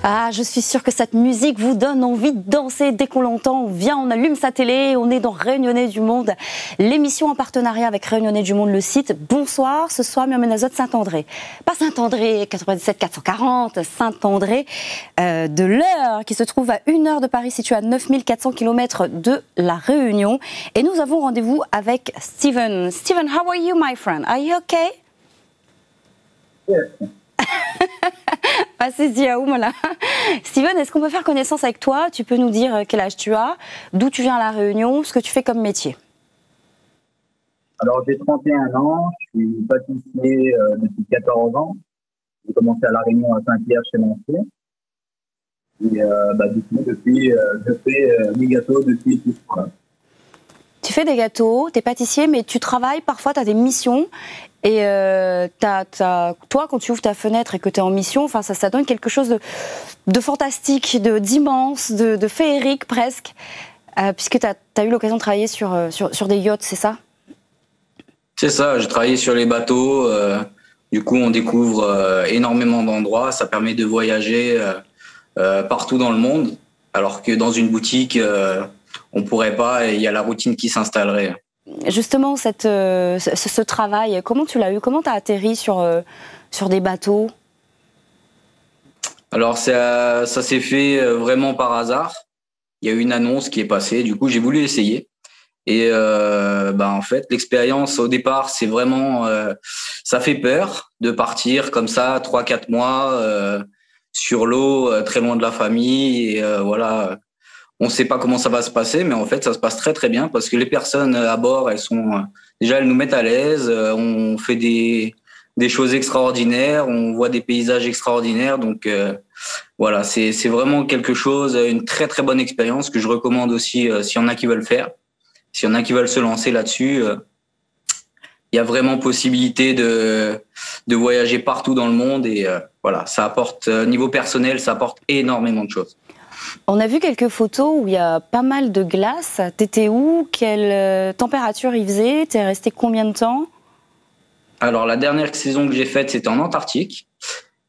Ah, je suis sûre que cette musique vous donne envie de danser dès qu'on l'entend. On vient, on allume sa télé, on est dans Réunionnais du Monde, l'émission en partenariat avec Réunionnais du Monde, le site. Bonsoir, ce soir, Myriam Saint-André. Pas Saint-André 97 440, Saint-André de l'Eure, qui se trouve à 1 heure de Paris, situé à 9400 km de La Réunion. Et nous avons rendez-vous avec Steven. Steven, how are you, my friend? Are you okay? Yeah. Steven, est-ce qu'on peut faire connaissance avec toi? Tu peux nous dire quel âge tu as, d'où tu viens à La Réunion, ce que tu fais comme métier? Alors, j'ai 31 ans, je suis pâtissier depuis 14 ans. J'ai commencé à La Réunion à Saint-Pierre chez Lancier. Et du coup, je fais des gâteaux depuis tout ce temps. Tu fais des gâteaux, tu es pâtissier, mais tu travailles, parfois tu as des missions. Et toi, quand tu ouvres ta fenêtre et que tu es en mission, ça donne quelque chose de fantastique, d'immense, de féerique presque, puisque tu as eu l'occasion de travailler sur des yachts, c'est ça? C'est ça, j'ai travaillé sur les bateaux. Du coup, on découvre énormément d'endroits. Ça permet de voyager partout dans le monde, alors que dans une boutique, on ne pourrait pas et il y a la routine qui s'installerait. Justement, ce travail, comment tu l'as eu? Comment tu as atterri sur des bateaux? Alors, ça s'est fait vraiment par hasard. Il y a eu une annonce qui est passée. Du coup, j'ai voulu essayer. Et en fait, l'expérience au départ, c'est vraiment... ça fait peur de partir comme ça 3-4 mois sur l'eau, très loin de la famille. Et voilà... On ne sait pas comment ça va se passer, mais en fait, ça se passe très, très bien parce que les personnes à bord, elles nous mettent à l'aise. On fait des choses extraordinaires, on voit des paysages extraordinaires. Donc, voilà, c'est vraiment quelque chose, une très, très bonne expérience que je recommande aussi s'il y en a qui veulent faire. S'il y en a qui veulent se lancer là-dessus, il y a vraiment possibilité de voyager partout dans le monde et voilà, ça apporte, niveau personnel, ça apporte énormément de choses. On a vu quelques photos où il y a pas mal de glace. T'étais où? Quelle température il faisait? T'es resté combien de temps? Alors, la dernière saison que j'ai faite, c'était en Antarctique.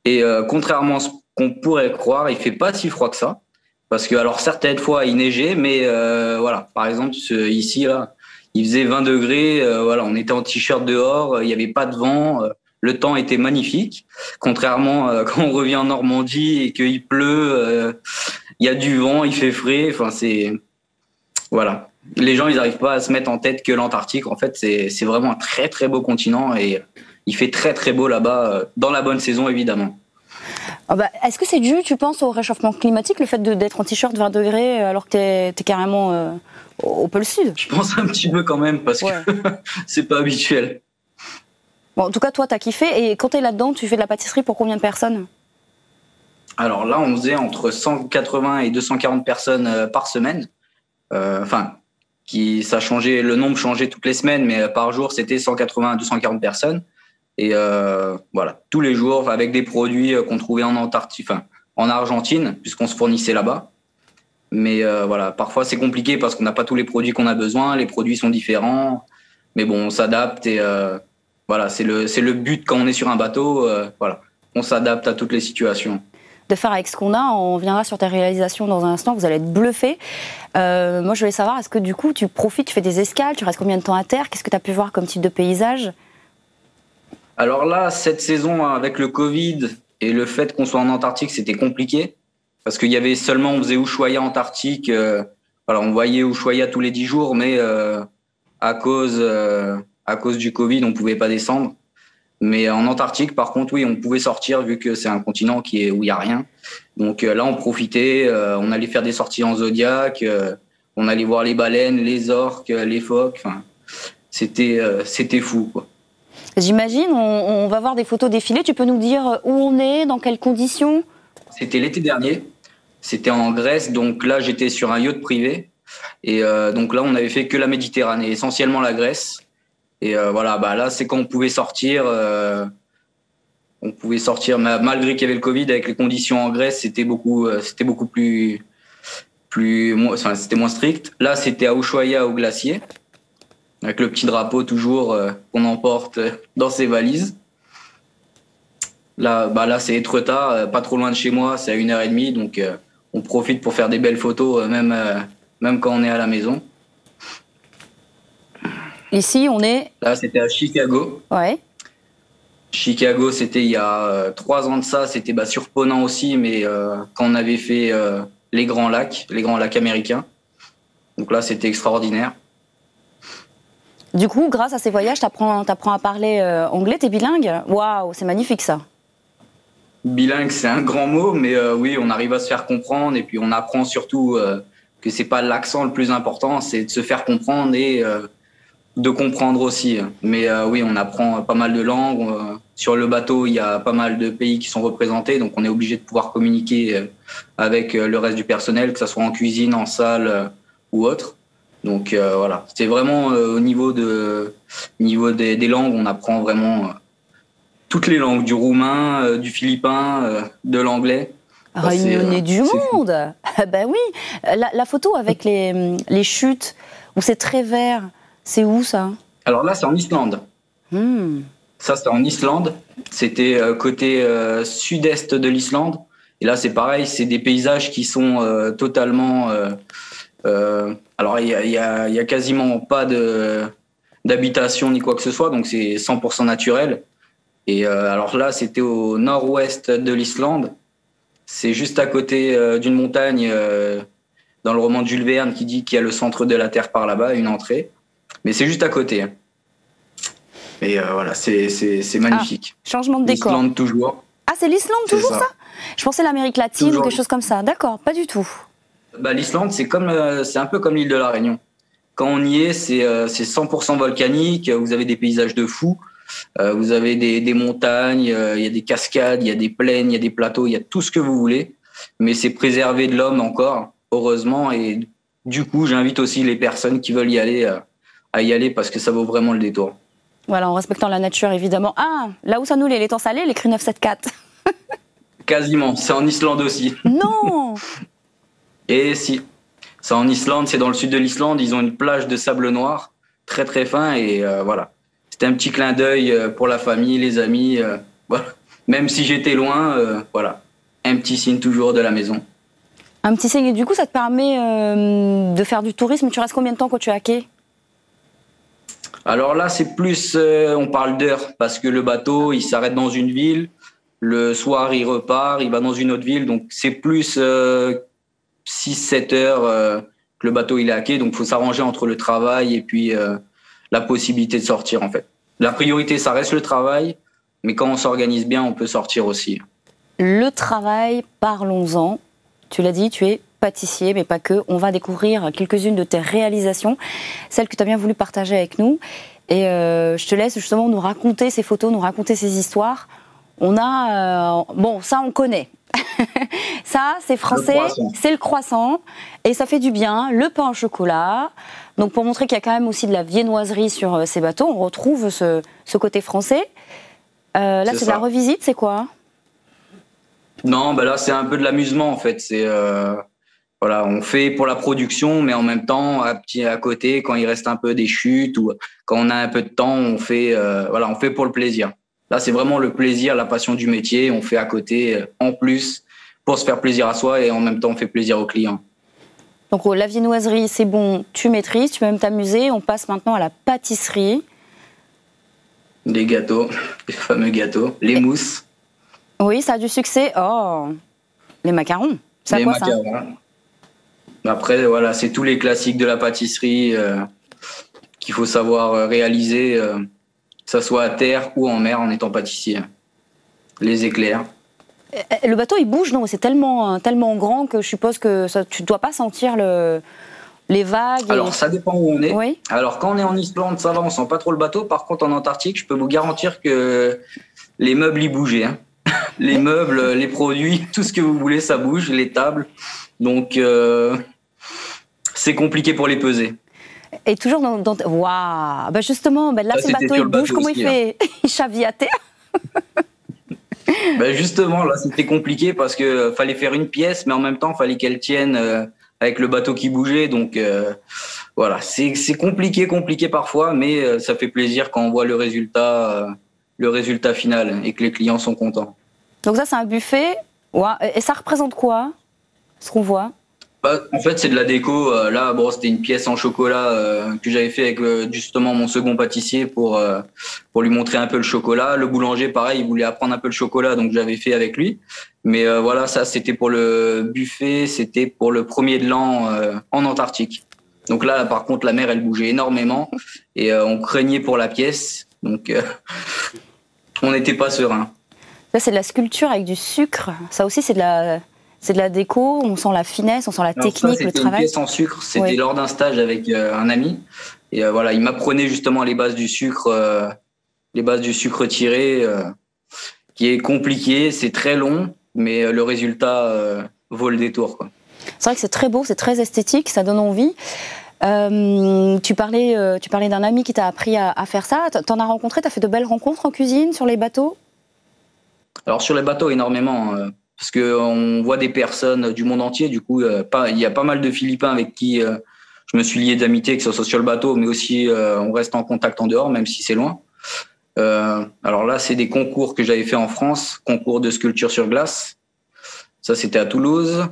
Et contrairement à ce qu'on pourrait croire, il fait pas si froid que ça. Parce que, alors, certaines fois, il neigeait, mais voilà. Par exemple, ici, là, il faisait 20 degrés. Voilà, on était en t-shirt dehors. Il n'y avait pas de vent. Le temps était magnifique. Contrairement quand on revient en Normandie et qu'il pleut, il y a du vent, il fait frais. Enfin, voilà. Les gens, ils n'arrivent pas à se mettre en tête que l'Antarctique, en fait, c'est vraiment un très, très beau continent et il fait très, très beau là-bas, dans la bonne saison, évidemment. Est-ce que c'est dû, tu penses, au réchauffement climatique, le fait d'être en t-shirt 20 degrés alors que t'es carrément au pôle sud? Je pense un petit peu quand même, parce que c'est pas habituel. Bon, en tout cas, toi, t'as kiffé. Et quand t'es là-dedans, tu fais de la pâtisserie pour combien de personnes? Alors là, on faisait entre 180 et 240 personnes par semaine. Ça changeait, le nombre changeait toutes les semaines, mais par jour, c'était 180 à 240 personnes. Et voilà, tous les jours, avec des produits qu'on trouvait en Antarctique, en Argentine, puisqu'on se fournissait là-bas. Mais voilà, parfois c'est compliqué parce qu'on n'a pas tous les produits qu'on a besoin, les produits sont différents. Mais bon, on s'adapte et voilà, c'est le but quand on est sur un bateau. Voilà, on s'adapte à toutes les situations. De faire avec ce qu'on a, on reviendra sur tes réalisations dans un instant, vous allez être bluffés. Moi, je voulais savoir, est-ce que du coup, tu profites, tu fais des escales, tu restes combien de temps à terre? Qu'est-ce que tu as pu voir comme type de paysage? Alors là, cette saison, avec le Covid et le fait qu'on soit en Antarctique, c'était compliqué. Parce qu'il y avait seulement, on faisait Ushuaïa Antarctique. Voilà, on voyait Ushuaïa tous les 10 jours, mais à cause du Covid, on ne pouvait pas descendre. Mais en Antarctique, par contre, oui, on pouvait sortir vu que c'est un continent où il n'y a rien. Donc là, on profitait, on allait faire des sorties en Zodiac, on allait voir les baleines, les orques, les phoques. Enfin, c'était fou, quoi. J'imagine, on va voir des photos défilées. Tu peux nous dire où on est, dans quelles conditions? C'était l'été dernier. C'était en Grèce. Donc là, j'étais sur un yacht privé. Et donc là, on avait fait que la Méditerranée, essentiellement la Grèce. Et voilà, là, c'est quand on pouvait sortir. Malgré qu'il y avait le Covid, avec les conditions en Grèce, c'était beaucoup plus c'était moins strict. Là, c'était à Ushuaïa, au glacier, avec le petit drapeau toujours qu'on emporte dans ses valises. Là c'est Étretat, pas trop loin de chez moi, c'est à 1h30, donc on profite pour faire des belles photos, même quand on est à la maison. Ici, on est... Là, c'était à Chicago. Ouais. Chicago, c'était il y a 3 ans de ça, c'était surprenant aussi, mais quand on avait fait les Grands Lacs américains. Donc là, c'était extraordinaire. Du coup, grâce à ces voyages, t'apprends à parler anglais, t'es bilingue? Waouh, c'est magnifique ça. Bilingue, c'est un grand mot, mais oui, on arrive à se faire comprendre et puis on apprend surtout que c'est pas l'accent le plus important, c'est de se faire comprendre et de comprendre aussi. Mais oui, on apprend pas mal de langues. Sur le bateau, il y a pas mal de pays qui sont représentés, donc on est obligé de pouvoir communiquer avec le reste du personnel, que ce soit en cuisine, en salle ou autre. Donc voilà, c'est vraiment au niveau des langues, on apprend vraiment toutes les langues, du roumain, du philippin, de l'anglais. Réunionnais du monde. Ben oui, la photo avec les chutes où c'est très vert, c'est où ça? Alors là, c'est en Islande. Ça, c'est en Islande. C'était côté sud-est de l'Islande. Et là, c'est pareil, c'est des paysages qui sont totalement... alors, il y a quasiment pas d'habitation ni quoi que ce soit, donc c'est 100% naturel. Et alors là, c'était au nord-ouest de l'Islande. C'est juste à côté d'une montagne, dans le roman de Jules Verne, qui dit qu'il y a le centre de la Terre par là-bas, une entrée. Mais c'est juste à côté. Et voilà, c'est magnifique. Changement de décor. L'Islande toujours. Ah, c'est l'Islande toujours ça? Je pensais l'Amérique latine toujours. Ou quelque chose comme ça. D'accord, pas du tout. L'Islande, c'est un peu comme l'île de la Réunion. Quand on y est, c'est 100% volcanique. Vous avez des paysages de fou. Vous avez des montagnes, il y a des cascades, il y a des plaines, il y a des plateaux, il y a tout ce que vous voulez. Mais c'est préservé de l'homme encore, heureusement. Et du coup, j'invite aussi les personnes qui veulent y aller à y aller parce que ça vaut vraiment le détour. Voilà, en respectant la nature, évidemment. Ah, là où ça nous les temps salés, les crues 974. Quasiment, c'est en Islande aussi. Non. Et si, c'est en Islande, c'est dans le sud de l'Islande, ils ont une plage de sable noir, très très fin, et voilà. C'était un petit clin d'œil pour la famille, les amis, voilà. Même si j'étais loin, voilà. Un petit signe toujours de la maison. Un petit signe, et du coup ça te permet de faire du tourisme. Tu restes combien de temps quand tu es à quai? Alors là, c'est plus, on parle d'heures, parce que le bateau, il s'arrête dans une ville, le soir, il repart, il va dans une autre ville, donc c'est plus 6-7 heures que le bateau, il est à quai, donc il faut s'arranger entre le travail et puis la possibilité de sortir, en fait. La priorité, ça reste le travail, mais quand on s'organise bien, on peut sortir aussi. Le travail, parlons-en. Tu l'as dit, tu es pâtissier, mais pas que. On va découvrir quelques-unes de tes réalisations, celles que tu as bien voulu partager avec nous. Et je te laisse justement nous raconter ces photos, nous raconter ces histoires. On a... bon, ça, on connaît. Ça, c'est français, c'est le croissant. Et ça fait du bien, le pain au chocolat. Donc, pour montrer qu'il y a quand même aussi de la viennoiserie sur ces bateaux, on retrouve ce côté français. Là, c'est de la revisite, c'est quoi? Non, là, c'est un peu de l'amusement, en fait. C'est... voilà, on fait pour la production, mais en même temps, à côté, quand il reste un peu des chutes ou quand on a un peu de temps, on fait pour le plaisir. Là, c'est vraiment le plaisir, la passion du métier. On fait à côté, en plus, pour se faire plaisir à soi et en même temps, on fait plaisir aux clients. Donc, la viennoiserie, c'est bon, tu maîtrises, tu peux même t'amuser. On passe maintenant à la pâtisserie. Des gâteaux, les fameux gâteaux, les mousses. Oui, ça a du succès. Oh, les macarons. C'est quoi ça? Après, voilà, c'est tous les classiques de la pâtisserie qu'il faut savoir réaliser, que ça soit à terre ou en mer en étant pâtissier. Les éclairs. Le bateau, il bouge, non? C'est tellement grand que je suppose que tu ne dois pas sentir les vagues. Alors, ça dépend où on est. Oui. Alors, quand on est en Islande, ça va, on sent pas trop le bateau. Par contre, en Antarctique, je peux vous garantir que les meubles y bougeaient. Hein. Les meubles, les produits, tout ce que vous voulez, ça bouge, les tables. Donc, c'est compliqué pour les peser. Et toujours dans... Waouh! Bah justement, là, ce bateau, il bouge. Comment il fait? Il chaville à terre. Justement, là, c'était compliqué parce que fallait faire une pièce, mais en même temps, fallait qu'elle tienne avec le bateau qui bougeait. Donc, voilà, c'est compliqué parfois, mais ça fait plaisir quand on voit le résultat final et que les clients sont contents. Donc ça, c'est un buffet. Ouais. Et ça représente quoi, ce qu'on voit? En fait, c'est de la déco. Là, bon, c'était une pièce en chocolat que j'avais fait avec justement mon second pâtissier pour lui montrer un peu le chocolat. Le boulanger, pareil, il voulait apprendre un peu le chocolat, donc j'avais fait avec lui. Mais voilà, ça, c'était pour le buffet, c'était pour le 1er de l'an en Antarctique. Donc là, par contre, la mer, elle bougeait énormément et on craignait pour la pièce. Donc, on n'était pas serein. Là, c'est de la sculpture avec du sucre. Ça aussi, c'est de la déco. On sent la finesse, on sent la technique, le travail. C'était une pièce en sucre. C'était lors d'un stage avec un ami. Et voilà, il m'apprenait justement les bases du sucre tiré, qui est compliqué. C'est très long, mais le résultat vaut le détour, quoi. C'est vrai que c'est très beau, c'est très esthétique, ça donne envie. Tu parlais d'un ami qui t'a appris à faire ça. T'en as rencontré, t'as fait de belles rencontres en cuisine, sur les bateaux? Alors sur les bateaux, énormément, parce qu'on voit des personnes du monde entier. Du coup, il y a pas mal de Philippins avec qui je me suis lié d'amitié, que ce soit sur le bateau, mais aussi on reste en contact en dehors, même si c'est loin. Alors là, c'est des concours que j'avais fait en France, concours de sculpture sur glace. Ça, c'était à Toulouse.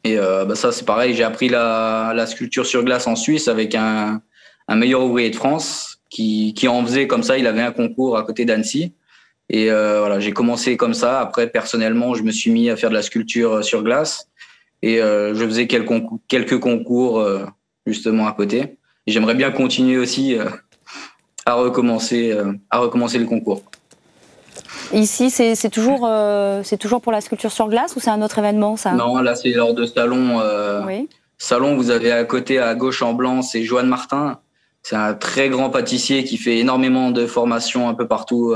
Et ça, c'est pareil, j'ai appris la sculpture sur glace en Suisse avec un meilleur ouvrier de France qui en faisait comme ça. Il avait un concours à côté d'Annecy. Et voilà, j'ai commencé comme ça. Après, personnellement, je me suis mis à faire de la sculpture sur glace. Et je faisais quelques concours justement à côté. Et j'aimerais bien continuer aussi à recommencer le concours. Ici, c'est toujours pour la sculpture sur glace ou c'est un autre événement, ça? Non, là, c'est lors de salon. Oui. Salon, vous avez à côté, à gauche en blanc, c'est Joanne Martin. C'est un très grand pâtissier qui fait énormément de formations un peu partout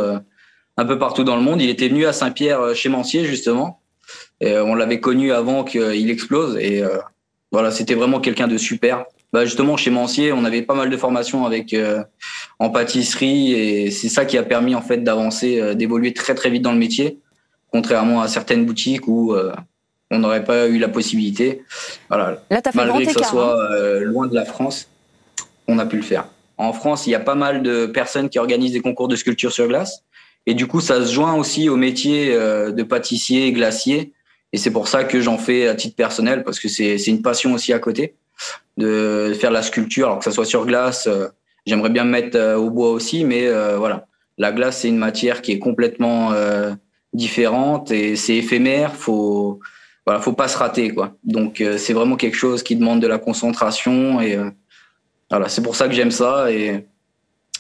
dans le monde. Il était venu à Saint-Pierre chez Mancier, justement. Et on l'avait connu avant qu'il explose. Et voilà, c'était vraiment quelqu'un de super. Justement, chez Mancier, on avait pas mal de formations en pâtisserie. Et c'est ça qui a permis, en fait, d'avancer, d'évoluer très, très vite dans le métier. Contrairement à certaines boutiques où on n'aurait pas eu la possibilité. Voilà. Là, t'as fait malgré grand que ça écart, soit loin de la France, on a pu le faire. En France, il y a pas mal de personnes qui organisent des concours de sculpture sur glace. Et du coup, ça se joint aussi au métier de pâtissier, glacier. Et c'est pour ça que j'en fais à titre personnel, parce que c'est une passion aussi à côté de faire la sculpture, alors que ça soit sur glace. J'aimerais bien me mettre au bois aussi, mais voilà. La glace, c'est une matière qui est complètement différente et c'est éphémère. Faut pas se rater, quoi. Donc, c'est vraiment quelque chose qui demande de la concentration et voilà. C'est pour ça que j'aime ça. Et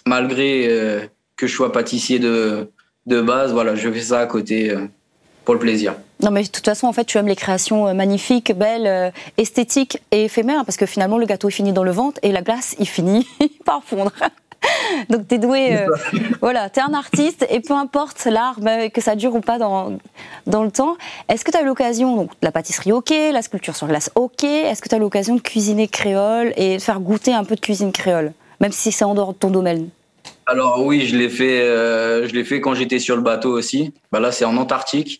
malgré que je sois pâtissier de base, voilà, je fais ça à côté pour le plaisir. Non, mais de toute façon, en fait, tu aimes les créations magnifiques, belles, esthétiques et éphémères, parce que finalement, le gâteau, il finit dans le ventre et la glace, il finit par fondre. Donc, t'es doué, voilà, t'es un artiste et peu importe l'art, que ça dure ou pas dans le temps. Est-ce que tu as eu l'occasion, donc la pâtisserie, ok, la sculpture sur glace, ok, est-ce que tu as eu l'occasion de cuisiner créole et de faire goûter un peu de cuisine créole, même si c'est en dehors de ton domaine? Alors oui, je l'ai fait quand j'étais sur le bateau aussi. Là, c'est en Antarctique.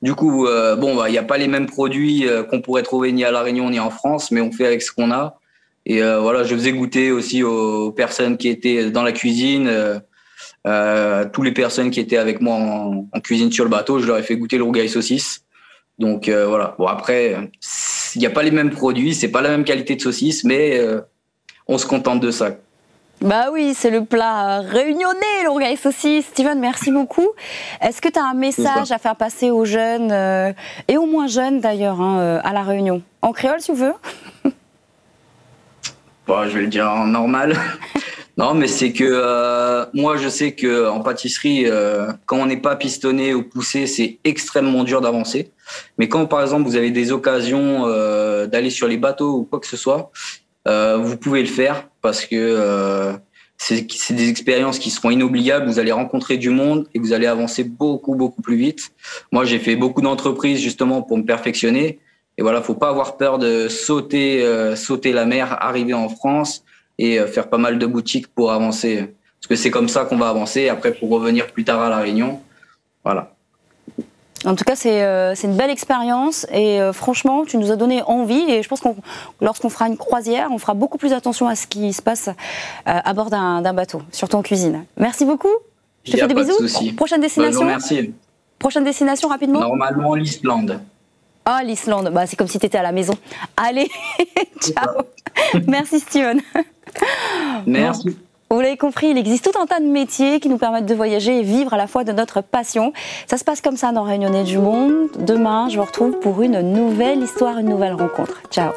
Du coup, il n'y a pas les mêmes produits qu'on pourrait trouver ni à La Réunion ni en France, mais on fait avec ce qu'on a. Et voilà, je faisais goûter aussi aux personnes qui étaient dans la cuisine, tous les personnes qui étaient avec moi en cuisine sur le bateau, je leur ai fait goûter le rougail saucisse. Donc voilà. Bon, après, il n'y a pas les mêmes produits, c'est pas la même qualité de saucisse, mais on se contente de ça. Bah oui, c'est le plat réunionnais, le rougail saucisse. Steven, merci beaucoup. Est-ce que tu as un message à faire passer aux jeunes, et aux moins jeunes d'ailleurs, à La Réunion? En créole, si tu veux? Je vais le dire en normal. Non, mais c'est que moi, je sais qu'en pâtisserie, quand on n'est pas pistonné ou poussé, c'est extrêmement dur d'avancer. Mais quand, par exemple, vous avez des occasions d'aller sur les bateaux ou quoi que ce soit, vous pouvez le faire parce que c'est des expériences qui seront inoubliables. Vous allez rencontrer du monde et vous allez avancer beaucoup, beaucoup plus vite. Moi, j'ai fait beaucoup d'entreprises justement pour me perfectionner. Et voilà, faut pas avoir peur de sauter la mer, arriver en France et faire pas mal de boutiques pour avancer. Parce que c'est comme ça qu'on va avancer. Après, pour revenir plus tard à La Réunion, voilà. En tout cas, c'est une belle expérience et franchement, tu nous as donné envie et je pense que lorsqu'on fera une croisière, on fera beaucoup plus attention à ce qui se passe à bord d'un bateau, surtout en cuisine. Merci beaucoup. Je te fais des bisous. Souci. Prochaine destination. Merci. Prochaine destination rapidement? Normalement, l'Islande. Ah, l'Islande, bah, c'est comme si tu étais à la maison. Allez, ciao. Merci Steven. Merci. Bon, vous l'avez compris, il existe tout un tas de métiers qui nous permettent de voyager et vivre à la fois de notre passion. Ça se passe comme ça dans Réunionnais du Monde. Demain, je vous retrouve pour une nouvelle histoire, une nouvelle rencontre. Ciao.